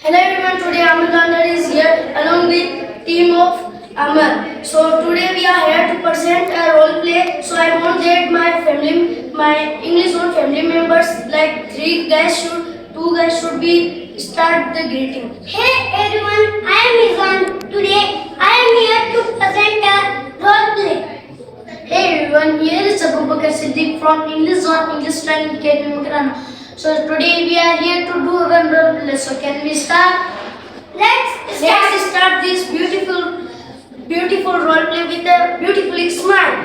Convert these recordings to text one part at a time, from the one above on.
Hello everyone, today Amar is here along with team of Amar. So today we are here to present a role play. So I want that my English one family members like two guys should be start the greeting. Hey everyone, I am Izan. Today I am here to present a role play. Hey everyone, here is Abu Bakar Siddiq from English Zone English Training Academy Makarana. So today we are here to do one role play. So can we start? Let's Let's start this beautiful role play with a beautiful smile.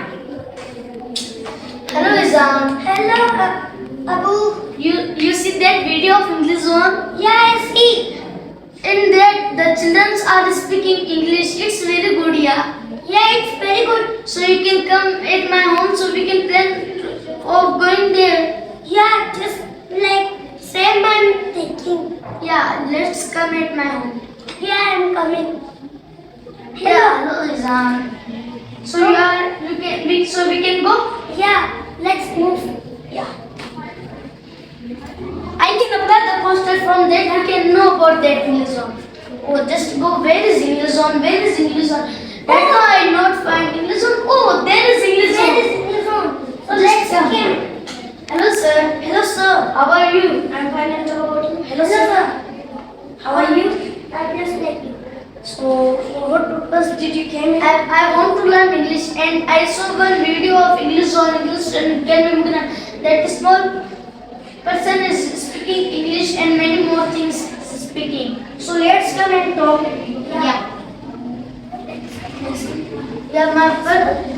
Hello Izan. Hello Abu. You see that video of English Zone? Yeah, I see. In that the children are speaking English. It's very good, yeah. Yeah, it's very good. So you can come at my home so we can plan of going there. Yeah, just like same I'm thinking. Yeah, let's come at my home. Yeah, I'm coming. Hello Izan. So we can go? Yeah, let's move. Yeah. I can apply the poster from that you can know about that English zone. Oh, just go. Where is English zone? Where is English zone? That I not find English zone. Oh, there is English There zone. is English zone. So Just let's come. begin. Hello sir. Hello sir. How are you? I'm fine. And how about you? Hello sir. How are you? I'm just like you. So, what purpose did you came here? I want to learn English and I saw one video of English on English and that small person is speaking English and many more things speaking. So let's come and talk. Yeah. Yeah, my brother.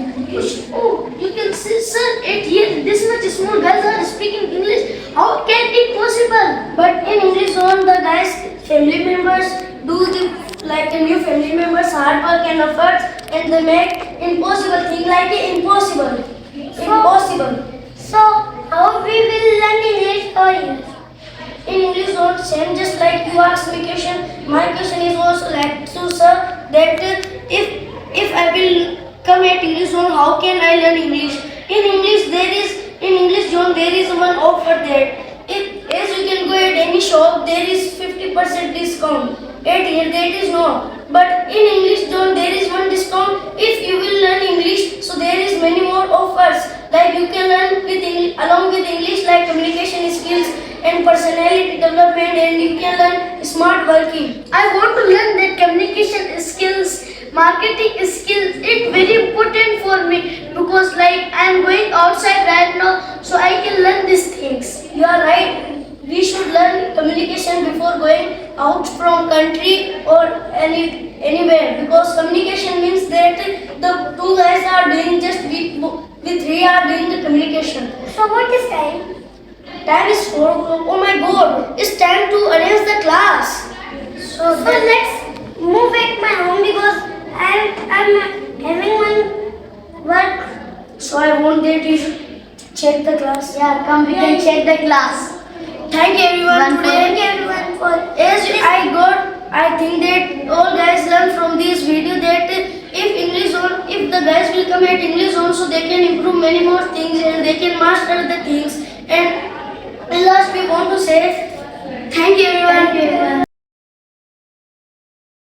Oh, you can see, sir, at here this much small guys are speaking English. How can it possible? But in English zone, the guys, family members do the like a new family members hard work and efforts, and they make impossible thing like impossible. So how we will learn English for years? In English zone, same just like you asked me question. My question is also like so, sir, that if I will come at English zone, how can I learn English? In English zone there is one offer that if as you can go at any shop there is 50% discount. At here that is no. But in English zone there is one discount if you will learn English. So there is many more offers. Like you can learn with along with English like communication skills and personality development, and you can learn smart working. I want to learn that communication skills, marketing skills. It's very important for me because like I am going outside right now, so I can learn these things. You are right. We should learn communication before going out from country or anywhere because communication means that the two guys are doing just we three are doing the communication. So what is time? Time is 4 o'clock. Oh my god, it's time to arrange the class. So let's move at my home because I'm having one work. So I want that you should check the class. Yeah, come we can check the class. Thank you everyone. Thank you everyone for I think that all guys learn from this video that if the guys will come at English zone, so they can improve many more things and they can master the things. And last we want to say thank you everyone. Thank you everyone.